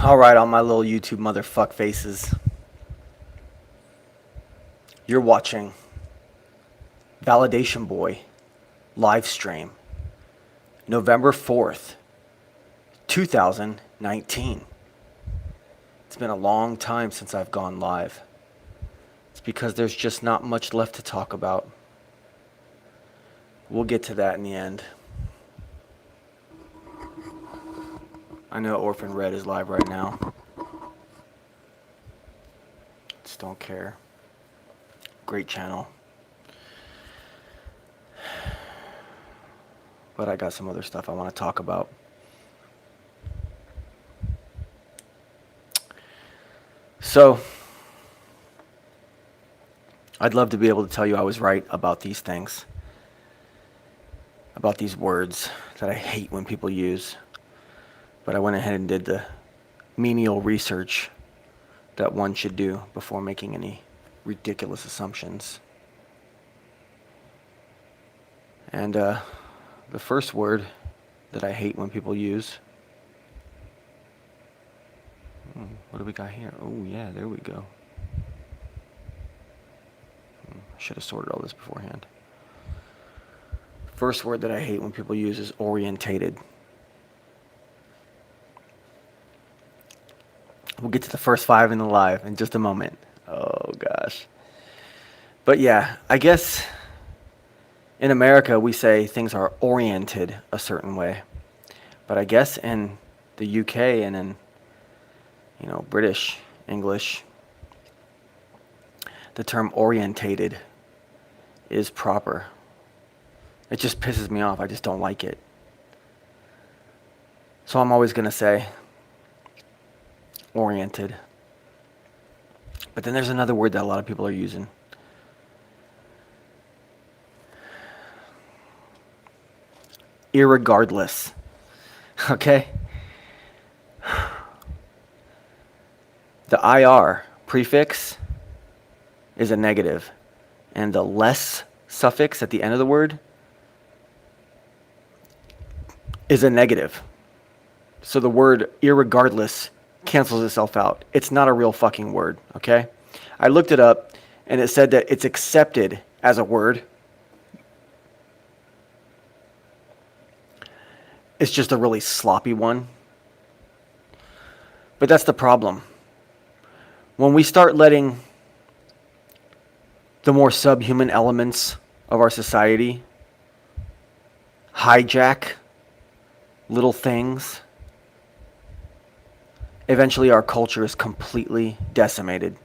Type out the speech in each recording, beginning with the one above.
Alright, all my little YouTube motherfuck faces. You're watching Validation Boy live stream November 4th, 2019. It's been a long time since I've gone live. It's because there's just not much left to talk about. We'll get to that in the end. I know Orphan Red is live right now. Just don't care. Great channel. But I got some other stuff I want to talk about. So, I'd love to be able to tell you I was right about these things. About these words that I hate when people use. But I went ahead and did the menial research that one should do before making any ridiculous assumptions. And the first word that I hate when people use. What do we got here? Oh yeah, there we go. I should have sorted all this beforehand. First word that I hate when people use is orientated. We'll get to the first 5 in the live in just a moment. Oh gosh. But yeah, I guess in America we say things are oriented a certain way. But I guess in the UK and in, British English, the term orientated is proper. It just pisses me off. I just don't like it. So I'm always going to say oriented. But then there's another word that a lot of people are using. Irregardless. Okay? The IR prefix is a negative, and the less suffix at the end of the word is a negative. So the word irregardless cancels itself out. It's not a real fucking word, okay? I looked it up, and it said that it's accepted as a word. It's just a really sloppy one. But that's the problem. When we start letting the more subhuman elements of our society hijack little things, eventually our culture is completely decimated.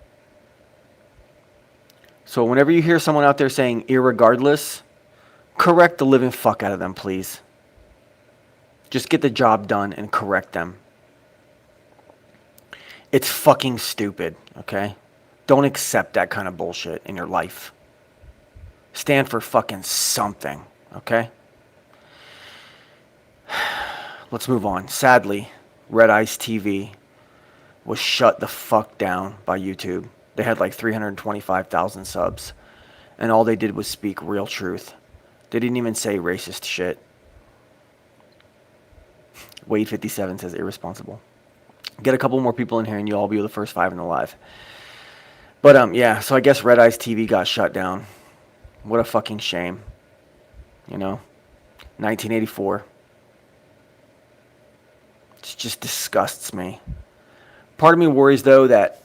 So whenever you hear someone out there saying irregardless, correct the living fuck out of them, please. Just get the job done and correct them. It's fucking stupid, okay? Don't accept that kind of bullshit in your life. Stand for fucking something, okay? Let's move on. Sadly, Red Ice TV was shut the fuck down by YouTube. They had like 325,000 subs, and all they did was speak real truth. They didn't even say racist shit. Wade57 says irresponsible. Get a couple more people in here and you'll all be the first 5 in the live. But yeah, so I guess Red Ice TV got shut down. What a fucking shame. 1984. It just disgusts me. Part of me worries though that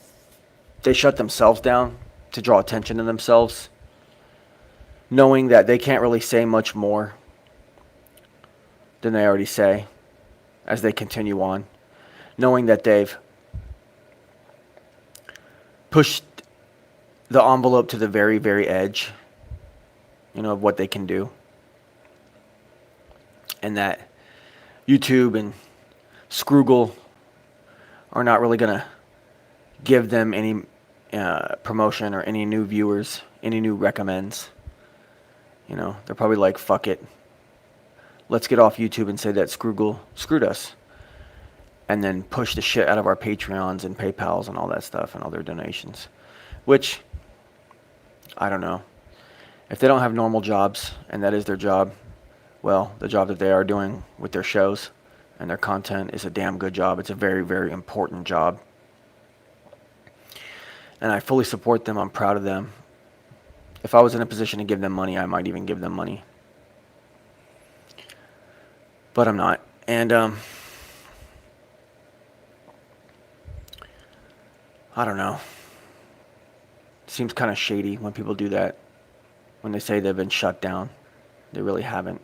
they shut themselves down to draw attention to themselves, knowing that they can't really say much more than they already say as they continue on, knowing that they've pushed the envelope to the very, very edge, of what they can do. And that YouTube and Scroogle are not really going to give them any promotion or any new viewers, any new recommends. They're probably like, fuck it. Let's get off YouTube and say that Scroogle screwed us. And then push the shit out of our Patreons and PayPals and all that stuff and all their donations. Which, I don't know. If they don't have normal jobs, and that is their job, well, the job that they are doing with their shows and their content is a damn good job. It's a very, very important job. And I fully support them. I'm proud of them. If I was in a position to give them money, I might even give them money. But I'm not. And I don't know. Seems kind of shady when people do that. When they say they've been shut down. They really haven't.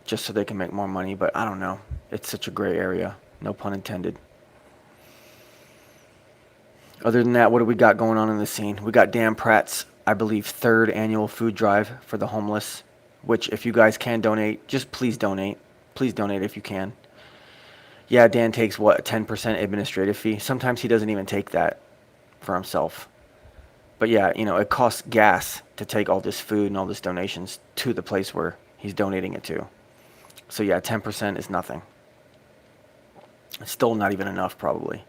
Just so they can make more money. But I don't know. It's such a gray area. No pun intended. Other than that, what do we got going on in the scene? We got Dan Pratt's, I believe, 3rd annual food drive for the homeless. Which, if you guys can donate, just please donate. Please donate if you can. Yeah, Dan takes, what, a 10% administrative fee? Sometimes he doesn't even take that for himself. But yeah, you know, it costs gas to take all this food and all this donations to the place where he's donating it to. So yeah, 10% is nothing. It's still not even enough, probably.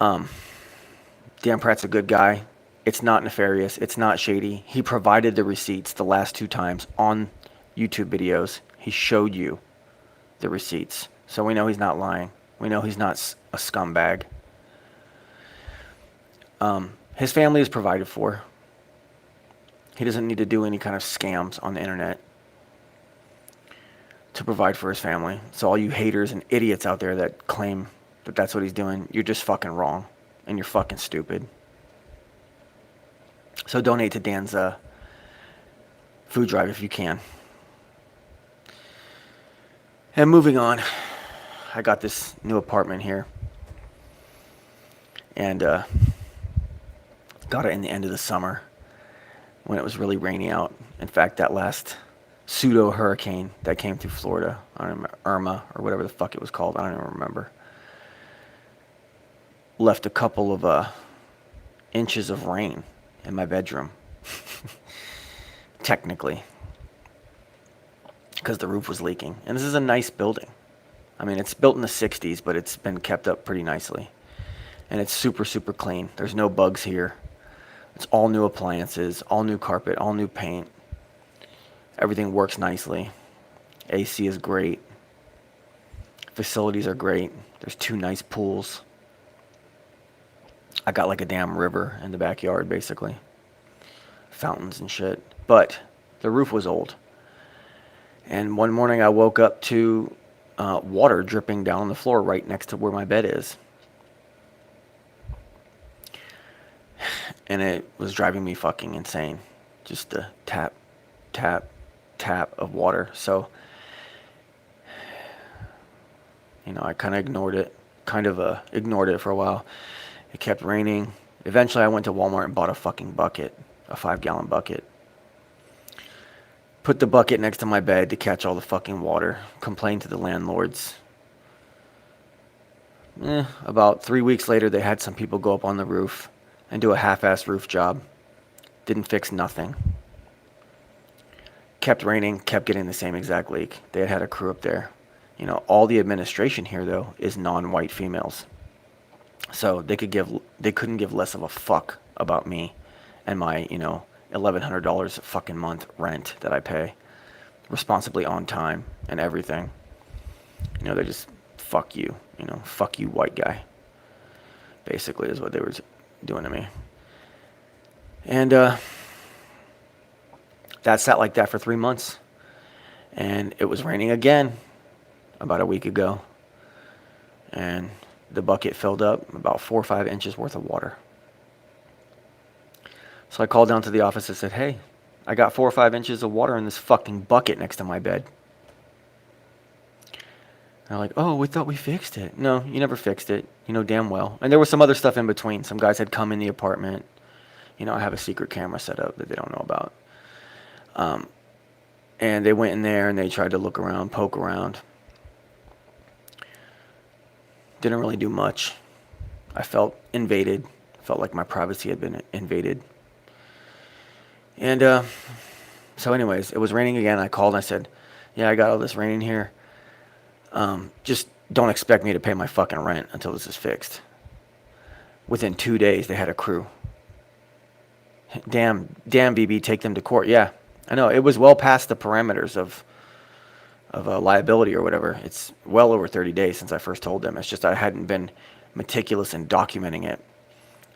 Dan Pratt's a good guy. It's not nefarious. It's not shady. He provided the receipts the last 2 times on YouTube videos. He showed you the receipts. So we know he's not lying. We know he's not a scumbag. His family is provided for. He doesn't need to do any kind of scams on the internet to provide for his family. So all you haters and idiots out there that claim that that's what he's doing, you're just fucking wrong. And you're fucking stupid. So donate to Dan's food drive if you can. And moving on, I got this new apartment here. And got it in the end of the summer when it was really rainy out. In fact, that last pseudo hurricane that came through Florida, I don't remember, Irma or whatever the fuck it was called, I don't even remember, left a couple of inches of rain in my bedroom. Technically. Because the roof was leaking. And this is a nice building. I mean, it's built in the 60s, but it's been kept up pretty nicely. And it's super, super clean. There's no bugs here. It's all new appliances, all new carpet, all new paint. Everything works nicely. AC is great. Facilities are great. There's 2 nice pools. I got like a damn river in the backyard, basically. Fountains and shit. But the roof was old. And one morning I woke up to water dripping down on the floor right next to where my bed is. And it was driving me fucking insane. Just the tap, tap, tap of water. So, you know, I kind of ignored it for a while. It kept raining. Eventually I went to Walmart and bought a fucking bucket, a 5-gallon bucket. Put the bucket next to my bed to catch all the fucking water. Complained to the landlords. About 3 weeks later, they had some people go up on the roof and do a half-ass roof job. Didn't fix nothing. Kept raining, kept getting the same exact leak. They had a crew up there. You know, all the administration here, though, is non-white females. So they couldn't give less of a fuck about me and my, you know, $1,100 a fucking month rent that I pay responsibly on time and everything. You know, they just fuck you, you know, fuck you white guy. Basically is what they were doing to me. And that sat like that for 3 months. And it was raining again about a week ago. And the bucket filled up about 4 or 5 inches worth of water. So I called down to the office and said, hey, I got 4 or 5 inches of water in this fucking bucket next to my bed. And they're like, oh, we thought we fixed it. No, you never fixed it. You know damn well. And there was some other stuff in between. Some guys had come in the apartment. You know, I have a secret camera set up that they don't know about. And they went in there and they tried to look around, poke around. Didn't really do much. I felt invaded. Felt like my privacy had been invaded. And so anyways, it was raining again. I called and I said, yeah, I got all this rain here. Just don't expect me to pay my fucking rent until this is fixed. Within 2 days, they had a crew. Damn, BB, take them to court. Yeah, I know. It was well past the parameters of liability or whatever. It's well over 30 days since I first told them. It's just I hadn't been meticulous in documenting it.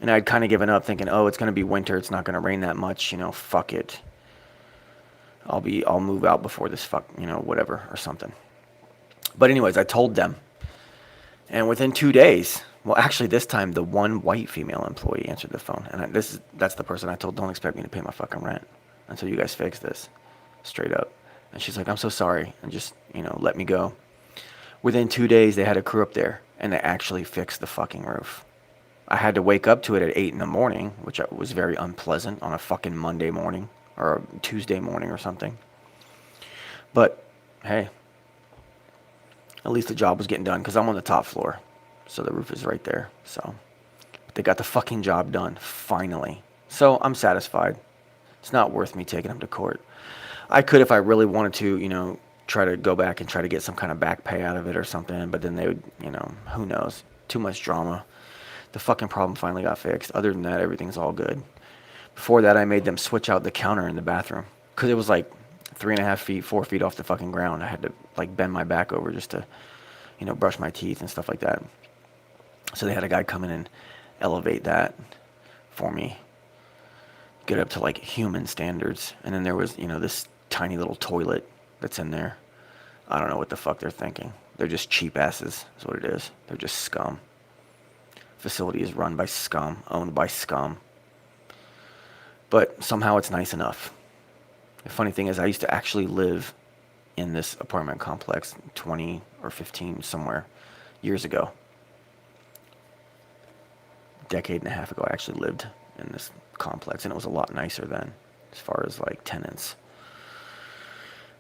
And I'd kind of given up thinking, oh, it's going to be winter. It's not going to rain that much. Fuck it. I'll move out before this whatever or something. But anyways, I told them. And within 2 days, well, actually this time the one white female employee answered the phone. And that's the person I told, don't expect me to pay my fucking rent until you guys fix this. Straight up. And she's like, I'm so sorry. And just, let me go. Within 2 days, they had a crew up there. And they actually fixed the fucking roof. I had to wake up to it at 8 in the morning, which was very unpleasant on a fucking Monday morning or a Tuesday morning or something. But, hey, at least the job was getting done because I'm on the top floor. So the roof is right there. So they got the fucking job done, finally. So I'm satisfied. It's not worth me taking them to court. I could, if I really wanted to, try to go back and try to get some kind of back pay out of it or something. But then they would, who knows? Too much drama. The fucking problem finally got fixed. Other than that, everything's all good. Before that, I made them switch out the counter in the bathroom because it was like 3.5 feet, 4 feet off the fucking ground. I had to bend my back over just to, brush my teeth and stuff like that. So they had a guy come in and elevate that for me, get up to human standards. And then there was, this tiny little toilet that's in there. I don't know what the fuck they're thinking. They're just cheap asses, is what it is. They're just scum. Facility is run by scum, owned by scum. But somehow it's nice enough. The funny thing is I used to actually live in this apartment complex 20 or 15 somewhere years ago. A decade and a half ago I actually lived in this complex and it was a lot nicer then as far as tenants.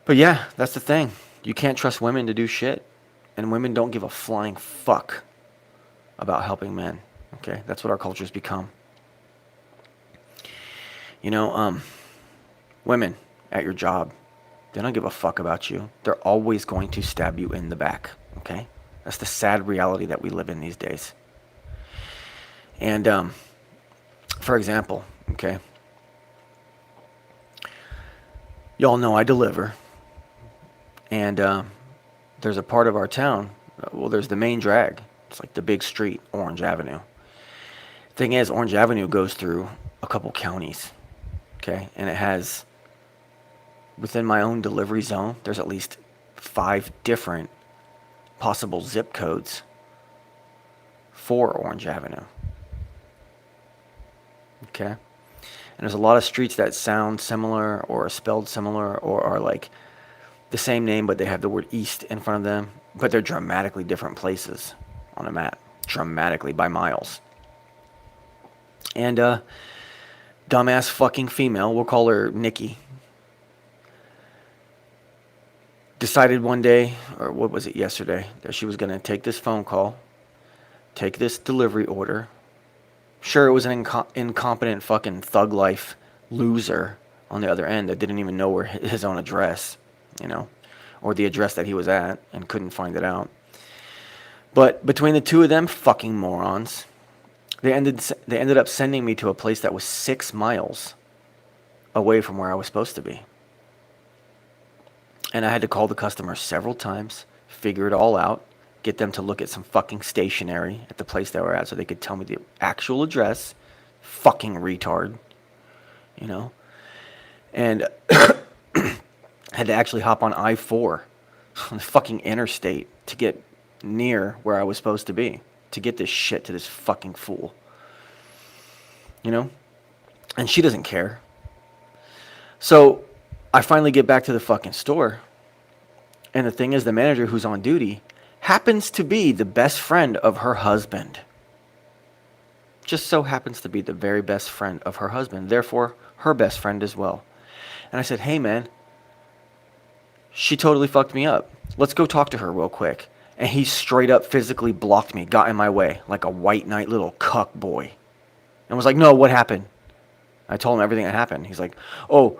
But yeah, that's the thing. You can't trust women to do shit. And women don't give a flying fuck about helping men. Okay? That's what our culture's become. Women at your job, they don't give a fuck about you. They're always going to stab you in the back. Okay? That's the sad reality that we live in these days. And, for example, okay, y'all know I deliver. And there's a part of our town, there's the main drag. It's like the big street, Orange Avenue. Thing is, Orange Avenue goes through a couple counties, okay? And it has, within my own delivery zone, there's at least 5 different possible zip codes for Orange Avenue, okay? And there's a lot of streets that sound similar or are spelled similar or are the same name, but they have the word East in front of them, but they're dramatically different places on a map, dramatically by miles. And dumbass fucking female, we'll call her Nikki, decided one day, or what was it, yesterday, that she was going to take this phone call, take this delivery order. Sure, it was an incompetent fucking thug life loser on the other end that didn't even know where his own address, or the address that he was at and couldn't find it out. But between the two of them fucking morons, they ended up sending me to a place that was 6 miles away from where I was supposed to be. And I had to call the customer several times, figure it all out, get them to look at some fucking stationery at the place they were at so they could tell me the actual address. Fucking retard. And had to actually hop on I-4 on the fucking interstate to get near where I was supposed to be, to get this shit to this fucking fool. And she doesn't care. So I finally get back to the fucking store. And the thing is, the manager who's on duty happens to be the best friend of her husband. Just so happens to be the very best friend of her husband. Therefore, her best friend as well. And I said, hey man, she totally fucked me up. Let's go talk to her real quick. And he straight up physically blocked me, got in my way, like a white knight little cuck boy. And was like, no, what happened? I told him everything that happened. He's like, we'll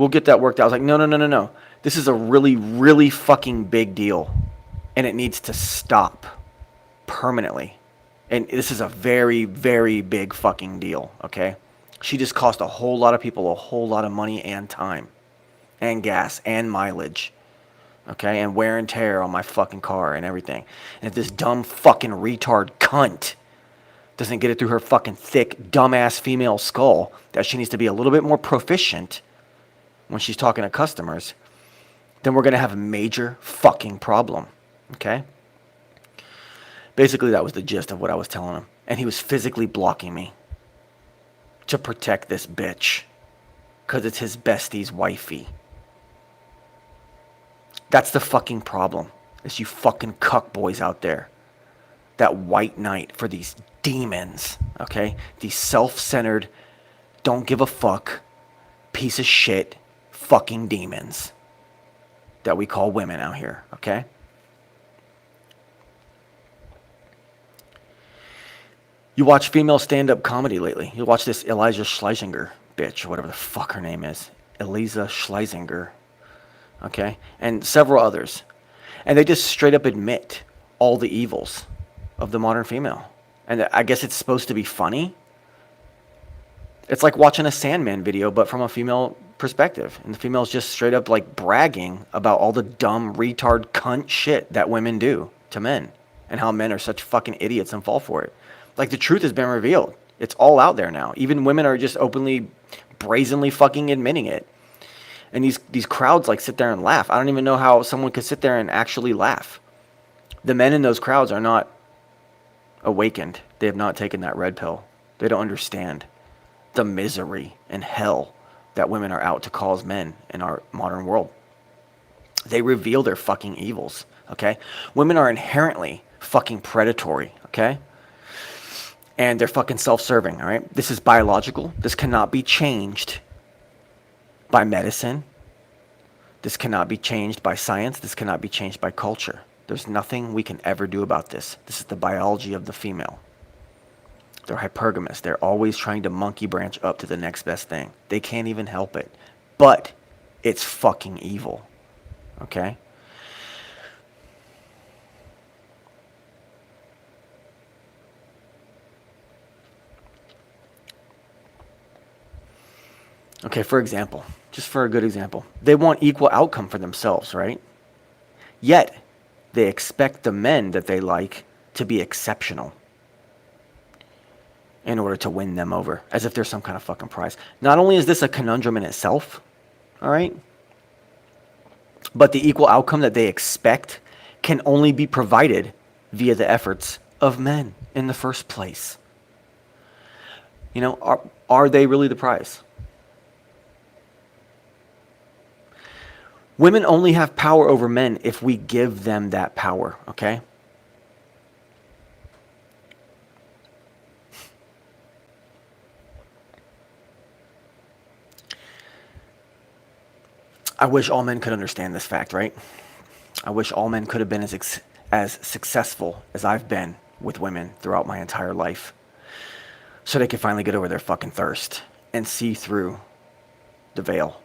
get that worked out. I was like, no. This is a really, really fucking big deal. And it needs to stop permanently. And this is a very, very big fucking deal, okay? She just cost a whole lot of people a whole lot of money and time and gas and mileage. okay, and wear and tear on my fucking car and everything. And if this dumb fucking retard cunt doesn't get it through her fucking thick, dumbass female skull that she needs to be a little bit more proficient when she's talking to customers, then we're going to have a major fucking problem, okay? Basically, that was the gist of what I was telling him. And he was physically blocking me to protect this bitch because it's his bestie's wifey. That's the fucking problem, is you fucking cuck boys out there that white knight for these demons, okay? These self-centered, don't give a fuck, piece of shit fucking demons that we call women out here, okay? You watch female stand-up comedy lately. You watch this Iliza Shlesinger bitch, or whatever the fuck her name is. Iliza Shlesinger, okay? And several others. And they just straight up admit all the evils of the modern female. And I guess it's supposed to be funny. It's like watching a Sandman video, but from a female perspective. And the female's just straight up like bragging about all the dumb, retard, cunt shit that women do to men. And how men are such fucking idiots and fall for it. Like, the truth has been revealed. It's all out there now. Even women are just openly, brazenly fucking admitting it. And these crowds like sit there and laugh. I don't even know how someone could sit there and actually laugh. The men in those crowds are not awakened. They have not taken that red pill. They don't understand the misery and hell that women are out to cause men in our modern world. They reveal their fucking evils, okay? Women are inherently fucking predatory, okay? And they're fucking self-serving, all right? This is biological. This cannot be changed by medicine. This cannot be changed by science. This cannot be changed by culture. There's nothing we can ever do about this. This is the biology of the female. They're hypergamous. They're always trying to monkey branch up to the next best thing. They can't even help it. But it's fucking evil, okay? Okay, for example, just for a good example, they want equal outcome for themselves, right? Yet, they expect the men that they like to be exceptional in order to win them over, as if there's some kind of fucking prize. Not only is this a conundrum in itself, all right, but the equal outcome that they expect can only be provided via the efforts of men in the first place. You know, are they really the prize? Women only have power over men if we give them that power, okay? I wish all men could understand this fact, right? I wish all men could have been as successful as I've been with women throughout my entire life, so they could finally get over their fucking thirst and see through the veil.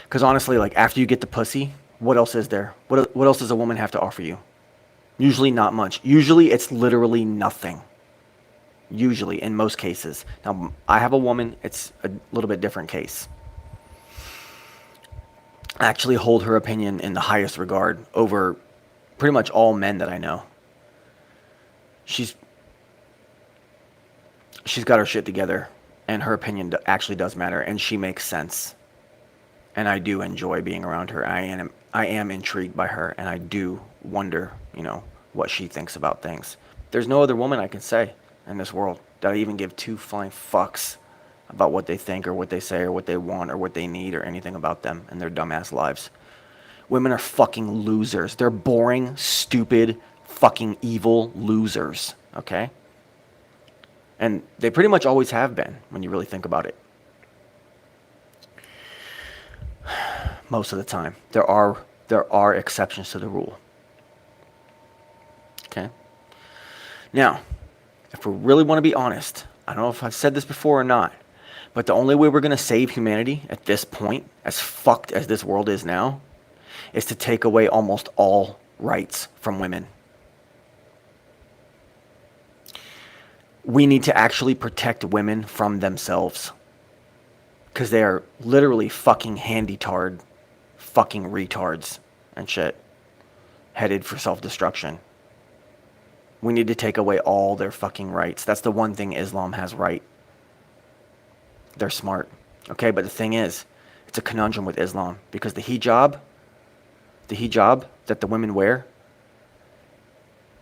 Because honestly, like, after you get the pussy, what else is there? What else does a woman have to offer you? Usually not much. Usually it's literally nothing. Usually, in most cases. Now, I have a woman, it's a little bit different case. I actually hold her opinion in the highest regard over pretty much all men that I know. She's got her shit together, and her opinion actually does matter, and she makes sense. And I do enjoy being around her. I am intrigued by her, and I do wonder, you know, what she thinks about things. There's no other woman I can say in this world that I even give two flying fucks about what they think or what they say or what they want or what they need or anything about them and their dumbass lives. Women are fucking losers. They're boring, stupid, fucking evil losers, okay? And they pretty much always have been when you really think about it. Most of the time. There are exceptions to the rule. Okay? Now, if we really want to be honest, I don't know if I've said this before or not, but the only way we're going to save humanity at this point, as fucked as this world is now, is to take away almost all rights from women. We need to actually protect women from themselves. because they are literally fucking handy-tard, fucking retards and shit, headed for self-destruction. We need to take away all their fucking rights. That's the one thing Islam has right. They're smart. Okay, but the thing is, it's a conundrum with Islam because the hijab that the women wear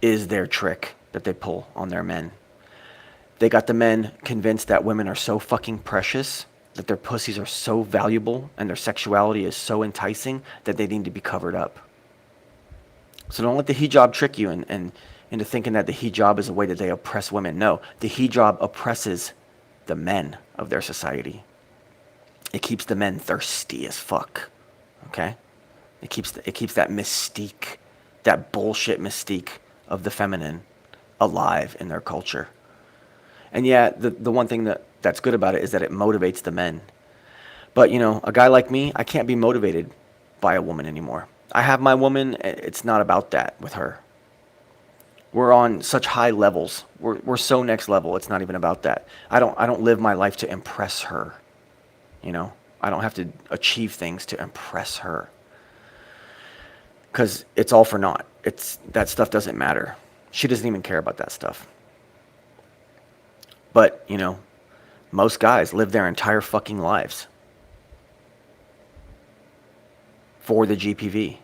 is their trick that they pull on their men. They got the men convinced that women are so fucking precious, that their pussies are so valuable, and their sexuality is so enticing that they need to be covered up. So don't let the hijab trick you and into thinking that the hijab is a way that they oppress women. No, the hijab oppresses the men of their society. It keeps the men thirsty as fuck. Okay? It keeps that mystique, that bullshit mystique of the feminine alive in their culture. And yeah, the one thing that's good about it is that it motivates the men. But, you know, a guy like me, I can't be motivated by a woman anymore. I have my woman, it's not about that with her. We're on such high levels. We're so next level, it's not even about that. I don't live my life to impress her. You know, I don't have to achieve things to impress her. Because it's all for naught. That stuff doesn't matter. She doesn't even care about that stuff. But, you know, most guys live their entire fucking lives for the GPV.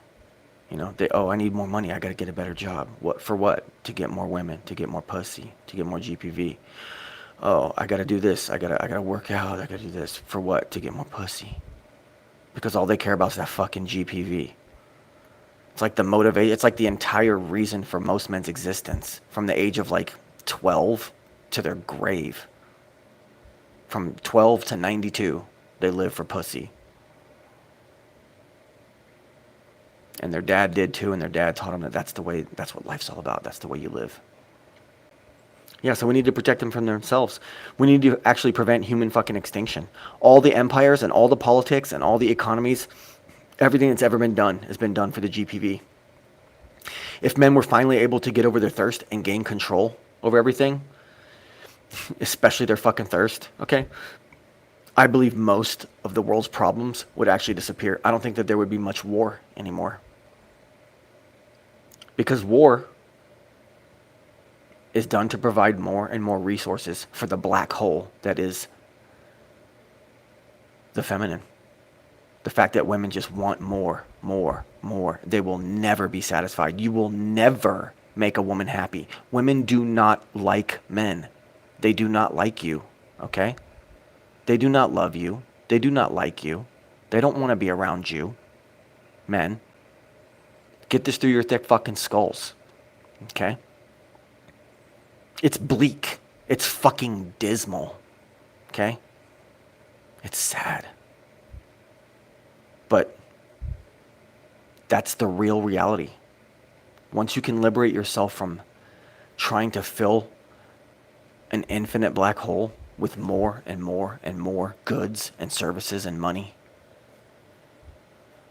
You know, I need more money. I got to get a better job. What? For what? To get more women, to get more pussy, to get more GPV. Oh, I got to do this. I got to work out. I got to do this. For what? To get more pussy. Because all they care about is that fucking GPV. It's like it's like the entire reason for most men's existence from the age of like 12 to their grave. From 12 to 92, they live for pussy. And their dad did too, and their dad taught them that that's what life's all about. That's the way you live. Yeah, so we need to protect them from themselves. We need to actually prevent human fucking extinction. All the empires and all the politics and all the economies, everything that's ever been done has been done for the GPV. If men were finally able to get over their thirst and gain control over everything, especially their fucking thirst, okay, I believe most of the world's problems would actually disappear. I don't think that there would be much war anymore. Because war is done to provide more and more resources for the black hole that is the feminine. The fact that women just want more, more, more. They will never be satisfied. You will never make a woman happy. Women do not like men. They do not like you, okay? They do not love you. They do not like you. They don't want to be around you. Men, get this through your thick fucking skulls, okay? It's bleak. It's fucking dismal, okay? It's sad. But that's the real reality. Once you can liberate yourself from trying to fill an infinite black hole with more and more and more goods and services and money,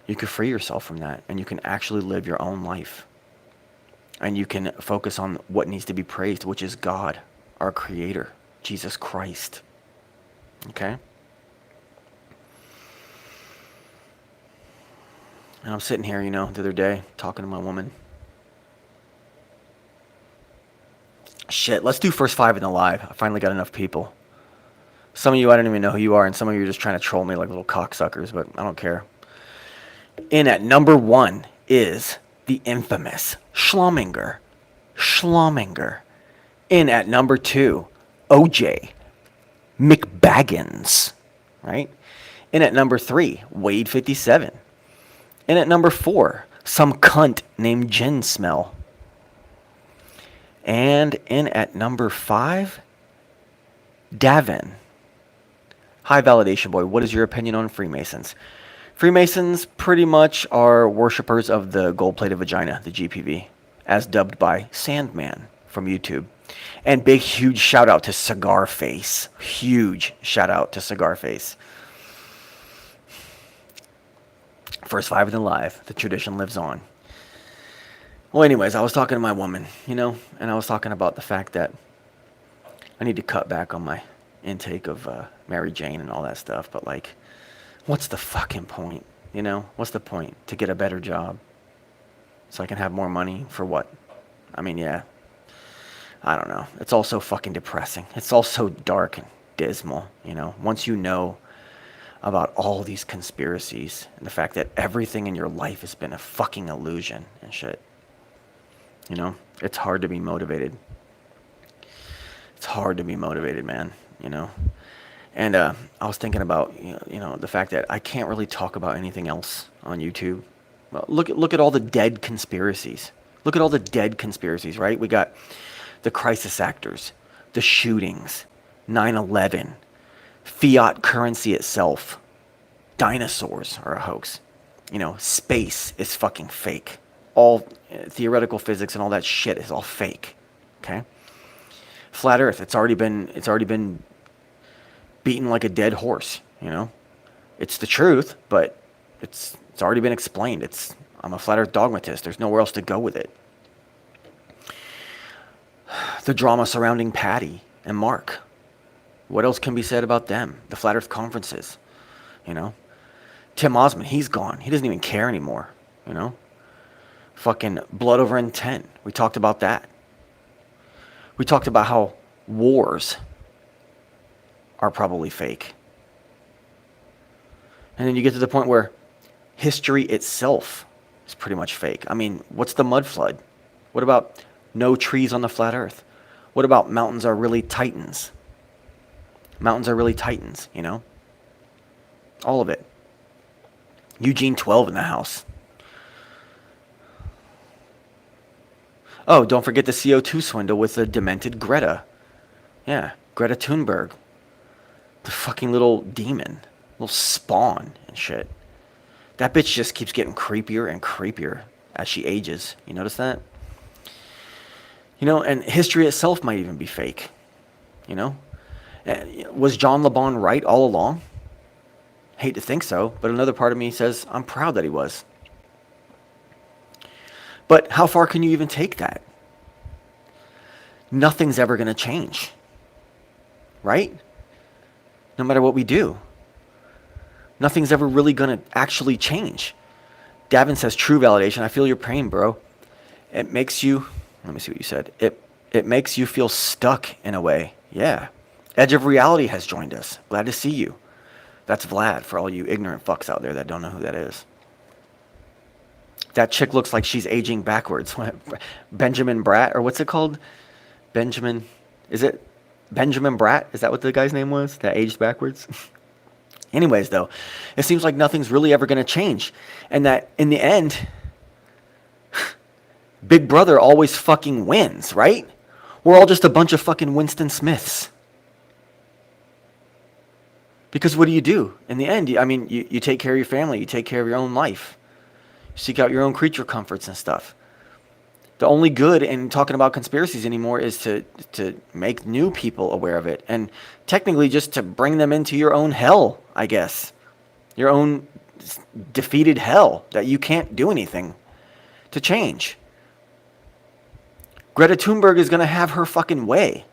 you can free yourself from that and you can actually live your own life. And you can focus on what needs to be praised, which is God, our Creator, Jesus Christ. Okay? And I'm sitting here, the other day, talking to my woman. Shit, let's do first 5 in the live. I finally got enough people. Some of you, I don't even know who you are, and some of you are just trying to troll me like little cocksuckers, but I don't care. In at number 1 is the infamous Schlumberger. In at number 2, OJ McBaggins, right? In at number 3, Wade 57. In at number 4, some cunt named Jen Smell. And in at number 5, Davin. Hi, Validation Boy. What is your opinion on Freemasons? Freemasons pretty much are worshippers of the gold-plated vagina, the GPV, as dubbed by Sandman from YouTube. And big, huge shout-out to Cigar Face. Huge shout-out to Cigar Face. First 5 in the live. The tradition lives on. Well, anyways, I was talking to my woman, and I was talking about the fact that I need to cut back on my intake of Mary Jane and all that stuff. But like, what's the fucking point? You know, what's the point? To get a better job so I can have more money for what? I mean, yeah, I don't know. It's all so fucking depressing. It's all so dark and dismal, you know. Once you know about all these conspiracies and the fact that everything in your life has been a fucking illusion and shit, you know, it's hard to be motivated. It's hard to be motivated, man, you know. And I was thinking about, the fact that I can't really talk about anything else on YouTube. Well, look at all the dead conspiracies. Look at all the dead conspiracies, right? We got the crisis actors, the shootings, 9/11, fiat currency itself, dinosaurs are a hoax. You know, space is fucking fake. All theoretical physics and all that shit is all fake. Okay? Flat Earth, it's already been beaten like a dead horse, you know? It's the truth, but it's already been explained. I'm a flat earth dogmatist. There's nowhere else to go with it. The drama surrounding Patty and Mark. What else can be said about them? The flat earth conferences, you know? Tim Osmond, he's gone. He doesn't even care anymore, you know? Fucking blood over intent. We talked about that. We talked about how wars are probably fake. And then you get to the point where history itself is pretty much fake. I mean, what's the mud flood? What about no trees on the flat earth? What about mountains are really titans? Mountains are really titans, you know? All of it. Eugene 12 in the house. Oh, don't forget the CO2 swindle with the demented Greta. Yeah, Greta Thunberg. The fucking little demon. Little spawn and shit. That bitch just keeps getting creepier and creepier as she ages. You notice that? You know, and history itself might even be fake. You know? Was John LeBon right all along? Hate to think so, but another part of me says I'm proud that he was. But how far can you even take that? Nothing's ever going to change. Right? No matter what we do. Nothing's ever really going to actually change. Davin says, true validation. I feel your pain, bro. It makes you, let me see what you said. It makes you feel stuck in a way. Yeah. Edge of Reality has joined us. Glad to see you. That's Vlad for all you ignorant fucks out there that don't know who that is. That chick looks like she's aging backwards. Benjamin Bratt, or what's it called? Is it Benjamin Bratt? Is that what the guy's name was? That aged backwards? Anyways, though, it seems like nothing's really ever going to change. And that in the end, Big Brother always fucking wins, right? We're all just a bunch of fucking Winston Smiths. Because what do? In the end, you take care of your family. You take care of your own life. You seek out your own creature comforts and stuff. The only good in talking about conspiracies anymore is to make new people aware of it. And technically just to bring them into your own hell, I guess. Your own defeated hell that you can't do anything to change. Greta Thunberg is going to have her fucking way.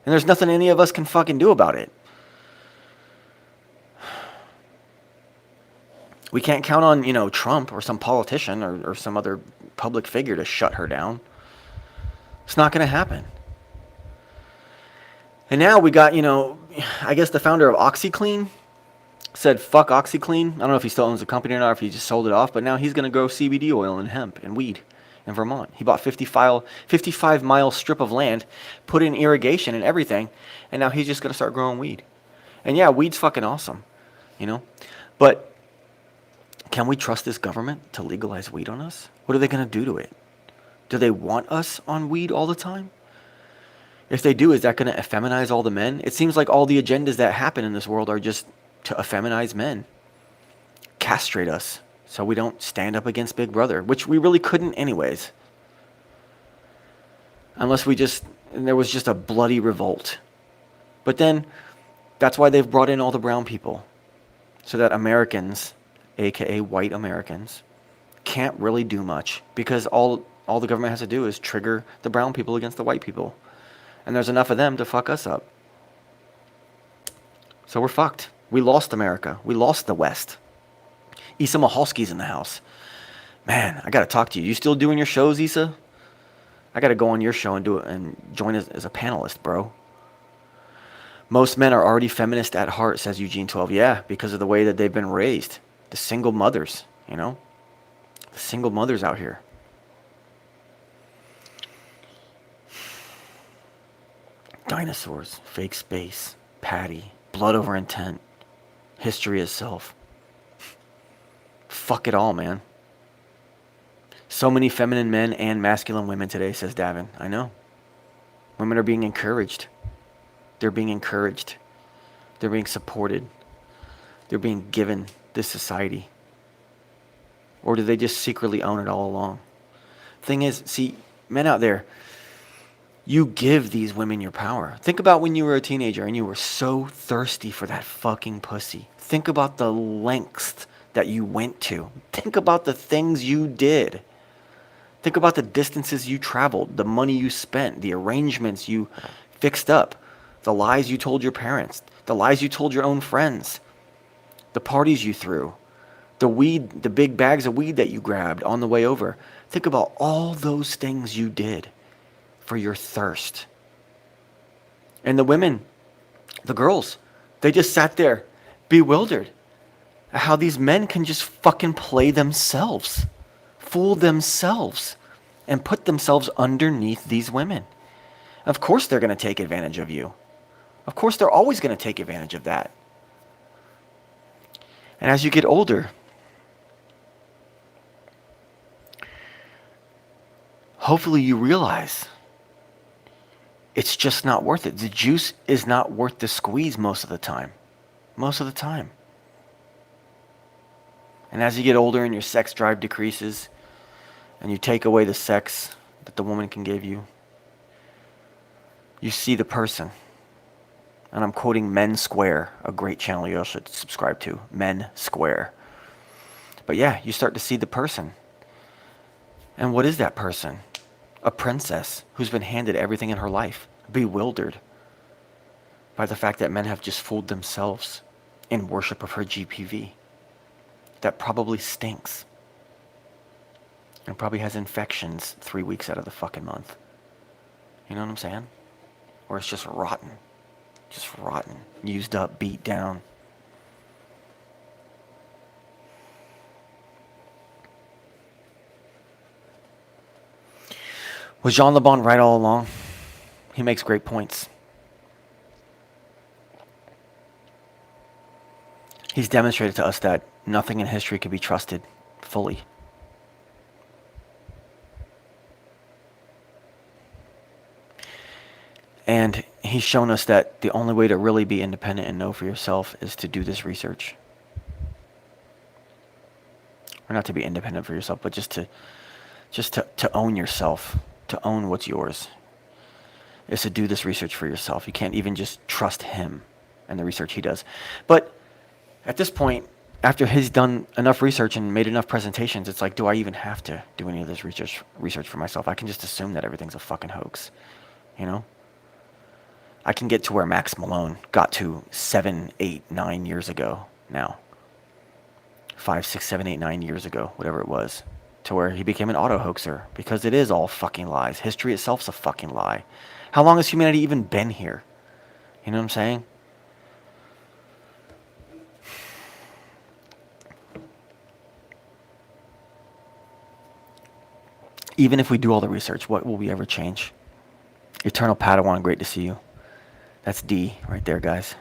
And there's nothing any of us can fucking do about it. We can't count on, Trump or some politician or some other public figure to shut her down. It's not going to happen. And now we got, I guess the founder of OxyClean said, fuck OxyClean. I don't know if he still owns the company or not, or if he just sold it off, but now he's going to grow CBD oil and hemp and weed in Vermont. He bought 55-mile strip of land, put in irrigation and everything, and now he's just going to start growing weed. And yeah, weed's fucking awesome, But can we trust this government to legalize weed on us? What are they going to do to it? Do they want us on weed all the time? If they do, is that going to effeminize all the men? It seems like all the agendas that happen in this world are just to effeminize men. Castrate us so we don't stand up against Big Brother, which we really couldn't anyways. Unless there was just a bloody revolt. But then, that's why they've brought in all the brown people. So that Americans, aka white Americans, can't really do much because all the government has to do is trigger the brown people against the white people. And there's enough of them to fuck us up. So we're fucked. We lost America. We lost the West. Issa Mahalski's in the house. Man, I got to talk to you. You still doing your shows, Issa? I got to go on your show and do it and join as a panelist, bro. Most men are already feminist at heart, says Eugene 12. Yeah, because of the way that they've been raised. The single mothers, you know? The single mothers out here. Dinosaurs, fake space, Patty, blood over intent, history itself. Fuck it all, man. So many feminine men and masculine women today, says Davin. I know. Women are being encouraged. They're being encouraged. They're being supported. They're being given this society. Or do they just secretly own it all along? Thing is, see, men out there, you give these women your power. Think about when you were a teenager and you were so thirsty for that fucking pussy. Think about the lengths that you went to. Think about the things you did. Think about the distances you traveled, the money you spent, the arrangements you fixed up, the lies you told your parents, the lies you told your own friends, the parties you threw, the weed, the big bags of weed that you grabbed on the way over. Think about all those things you did for your thirst. And the women, the girls, they just sat there bewildered at how these men can just fucking play themselves, fool themselves, and put themselves underneath these women. Of course they're going to take advantage of you. Of course they're always going to take advantage of that. And as you get older, hopefully you realize it's just not worth it. The juice is not worth the squeeze most of the time. Most of the time. And as you get older and your sex drive decreases, and you take away the sex that the woman can give you, you see the person. And I'm quoting Men Square, a great channel you all should subscribe to, Men Square. But yeah, you start to see the person. And what is that person? A princess who's been handed everything in her life, bewildered by the fact that men have just fooled themselves in worship of her GPV. That probably stinks. And probably has infections 3 weeks out of the fucking month. You know what I'm saying? Or it's just rotten. Just rotten. Used up, beat down. Was Jean LeBon right all along? He makes great points. He's demonstrated to us that nothing in history can be trusted fully. And he's shown us that the only way to really be independent and know for yourself is to do this research. Or not to be independent for yourself, but just to own yourself, to own what's yours. Is to do this research for yourself. You can't even just trust him and the research he does. But at this point, after he's done enough research and made enough presentations, it's like, do I even have to do any of this research for myself? I can just assume that everything's a fucking hoax, you know? I can get to where Max Malone got to 7, 8, 9 years ago now. 5, 6, 7, 8, 9 years ago, whatever it was. To where he became an auto hoaxer. Because it is all fucking lies. History itself's a fucking lie. How long has humanity even been here? You know what I'm saying? Even if we do all the research, what will we ever change? Eternal Padawan, great to see you. That's D right there, guys.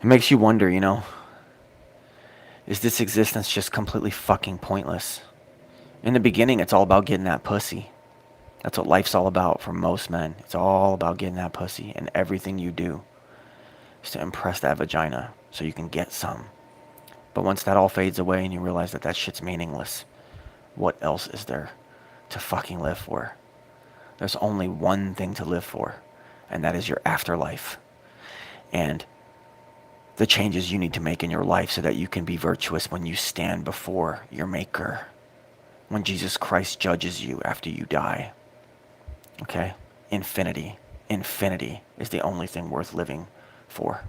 It makes you wonder, you know, is this existence just completely fucking pointless? In the beginning, it's all about getting that pussy. That's what life's all about for most men. It's all about getting that pussy, and everything you do is to impress that vagina so you can get some. But once that all fades away and you realize that that shit's meaningless, what else is there to fucking live for? There's only one thing to live for, and that is your afterlife. And the changes you need to make in your life so that you can be virtuous when you stand before your Maker, when Jesus Christ judges you after you die. Okay? Infinity. infinity is the only thing worth living for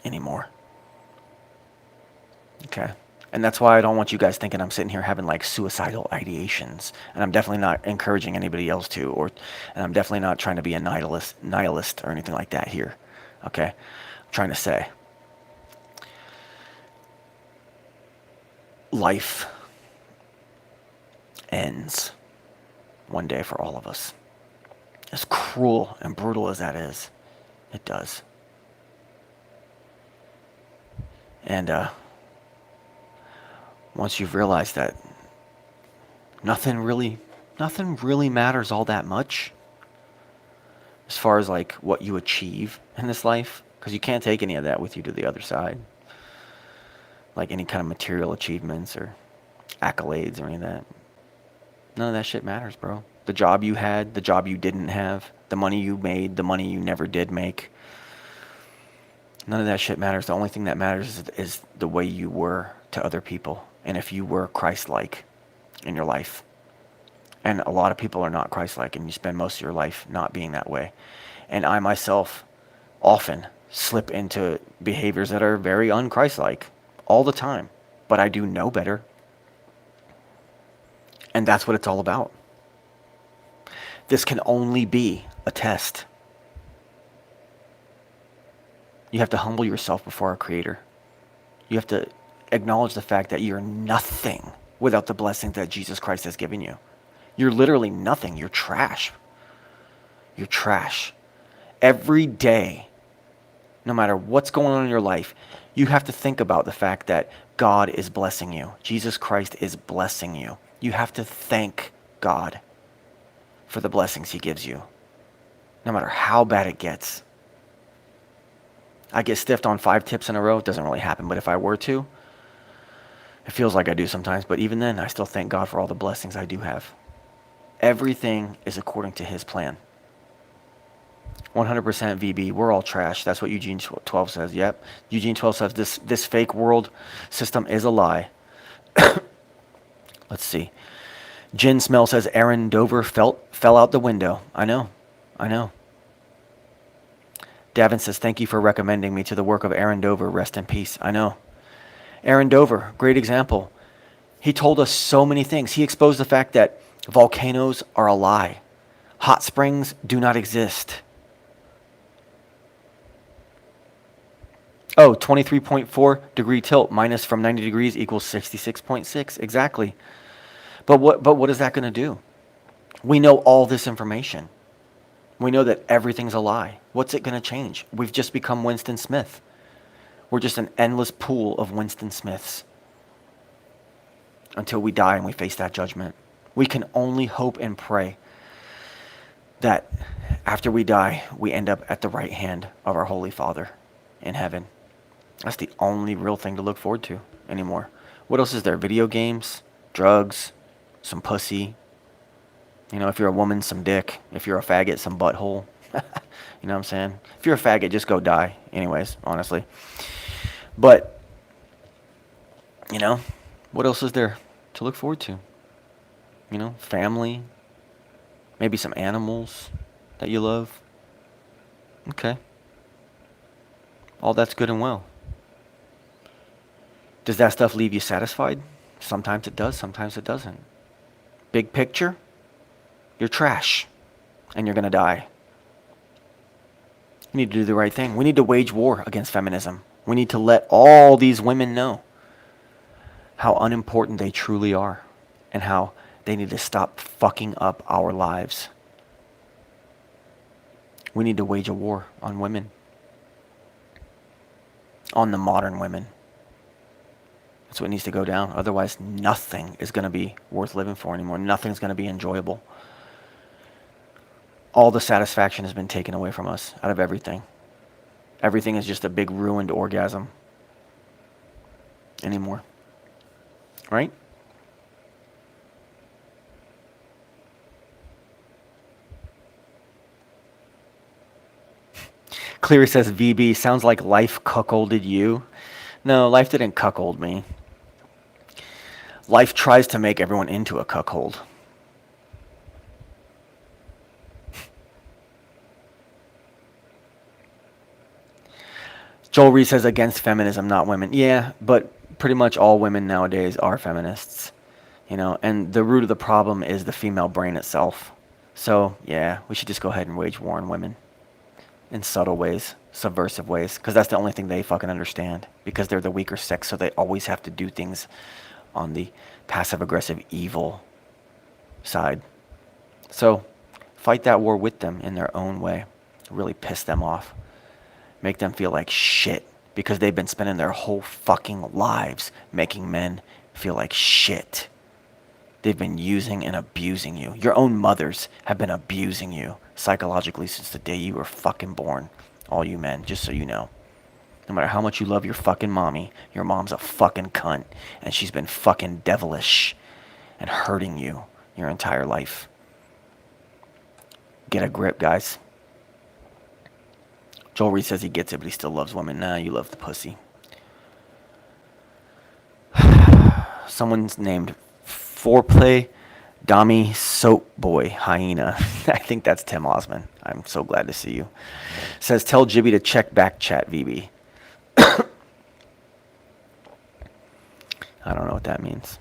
anymore. Okay? And that's why I don't want you guys thinking I'm sitting here having like suicidal ideations. And I'm definitely not encouraging anybody else to, and I'm definitely not trying to be a nihilist or anything like that here. Okay? I'm trying to say life ends one day for all of us. As cruel and brutal as that is, it does. And once you've realized that nothing really matters all that much as far as like what you achieve in this life, because you can't take any of that with you to the other side, like any kind of material achievements or accolades or any of that. None of that shit matters, bro. The job you had, the job you didn't have, the money you made, the money you never did make, none of that shit matters. The only thing that matters is the way you were to other people, and if you were Christ-like in your life. And a lot of people are not Christ-like, and you spend most of your life not being that way. And I myself often slip into behaviors that are very un-Christ-like all the time, but I do know better. And that's what it's all about. This can only be a test. You have to humble yourself before our Creator. You have to acknowledge the fact that you're nothing without the blessings that Jesus Christ has given you. You're literally nothing. You're trash. You're trash. Every day, no matter what's going on in your life, you have to think about the fact that God is blessing you. Jesus Christ is blessing you. You have to thank God for the blessings He gives you, no matter how bad it gets. I get stiffed on 5 tips in a row. It doesn't really happen, but if I were to, it feels like I do sometimes. But even then, I still thank God for all the blessings I do have. Everything is according to His plan. 100% VB. We're all trash. That's what Eugene 12 says. Yep. Eugene 12 says this fake world system is a lie. Let's see. Jen Smell says Aaron Dover fell out the window. I know. Davin says, thank you for recommending me to the work of Aaron Dover. Rest in peace. I know. Aaron Dover, great example. He told us so many things. He exposed the fact that volcanoes are a lie. Hot springs do not exist. Oh, 23.4 degree tilt minus from 90 degrees equals 66.6. Exactly. But what is that going to do? We know all this information. We know that everything's a lie. What's it going to change? We've just become Winston Smith. We're just an endless pool of Winston Smiths until we die and we face that judgment. We can only hope and pray that after we die, we end up at the right hand of our Holy Father in heaven. That's the only real thing to look forward to anymore. What else is there? Video games, drugs, some pussy. You know, if you're a woman, some dick. If you're a faggot, some butthole. You know what I'm saying? If you're a faggot, just go die. Anyways, honestly. But, you know, what else is there to look forward to? You know, family. Maybe some animals that you love. Okay. All that's good and well. Does that stuff leave you satisfied? Sometimes it does, sometimes it doesn't. Big picture, you're trash, and you're going to die. We need to do the right thing. We need to wage war against feminism. We need to let all these women know how unimportant they truly are and how they need to stop fucking up our lives. We need to wage a war on women, on the modern women. That's what needs to go down. Otherwise, nothing is going to be worth living for anymore. Nothing's going to be enjoyable. All the satisfaction has been taken away from us out of everything. Everything is just a big ruined orgasm anymore. Right? Cleary says, VB, sounds like life cuckolded you. No, life didn't cuckold me. Life tries to make everyone into a cuckold. Joel Reed says against feminism, not women. Yeah, but pretty much all women nowadays are feminists, you know, and the root of the problem is the female brain itself. So, yeah, we should just go ahead and wage war on women in subtle ways, subversive ways, because that's the only thing they fucking understand, because they're the weaker sex, so they always have to do things on the passive-aggressive evil side. So, fight that war with them in their own way. Really piss them off. Make them feel like shit, because they've been spending their whole fucking lives making men feel like shit. They've been using and abusing you. Your own mothers have been abusing you psychologically since the day you were fucking born. All you men, just so you know. No matter how much you love your fucking mommy, your mom's a fucking cunt. And she's been fucking devilish and hurting you your entire life. Get a grip, guys. Joel Reed says he gets it, but he still loves women. Nah, you love the pussy. Someone's named Foreplay Dami Soap Boy Hyena. I think that's Tim Osman. I'm so glad to see you. Says, tell Jibby to check back chat, VB. I don't know what that means.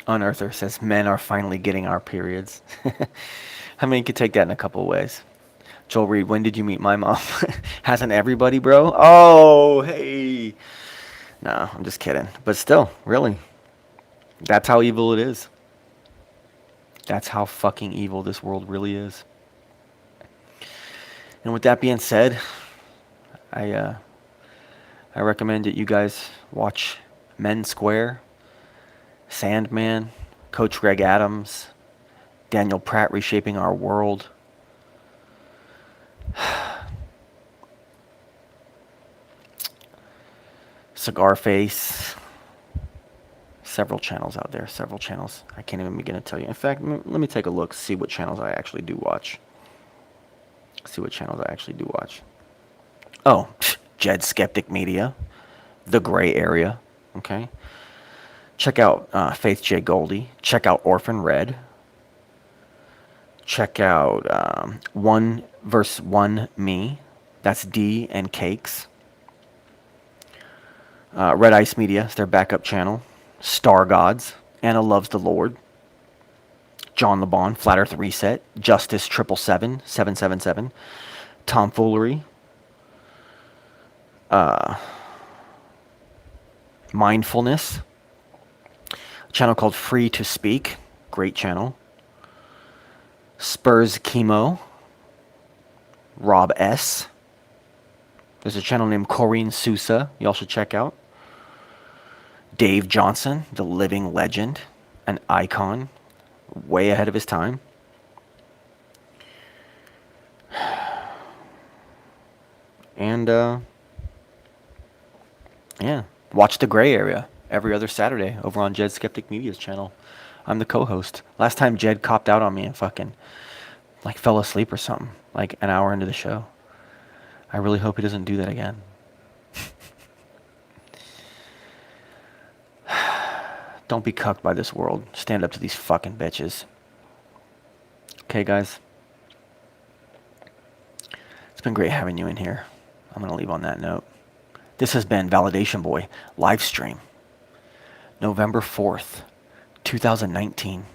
Unearther says, men are finally getting our periods. I mean, you could take that in a couple of ways. Joel Reed, when did you meet my mom? Hasn't everybody, bro? Oh, hey. No, I'm just kidding. But still, really. That's how evil it is. That's how fucking evil this world really is. And with that being said, I recommend that you guys watch Men Square, Sandman, Coach Greg Adams, Daniel Pratt Reshaping Our World. Cigar Face. Several channels out there. Several channels. I can't even begin to tell you. In fact, let me take a look. See what channels I actually do watch. Oh, Jed Skeptic Media. The Gray Area. Okay. Check out Faith J. Goldie. Check out Orphan Red. Check out 1vs1 Me. That's D and Cakes. Red Ice Media is their backup channel. Star Gods. Anna Loves the Lord. John LeBon. Flat Earth Reset. Justice 777. Tomfoolery. Mindfulness. A channel called Free to Speak. Great channel. Spurs Chemo. Rob S. There's a channel named Corrine Sousa you all should check out. Dave Johnson, the living legend, an icon, way ahead of his time. And, yeah, watch The Gray Area every other Saturday over on Jed Skeptic Media's channel. I'm the co-host. Last time Jed copped out on me and fucking, like, fell asleep or something, like an hour into the show. I really hope he doesn't do that again. Don't be cucked by this world. Stand up to these fucking bitches. Okay, guys? It's been great having you in here. I'm going to leave on that note. This has been Validation Boy live stream, November 4th, 2019.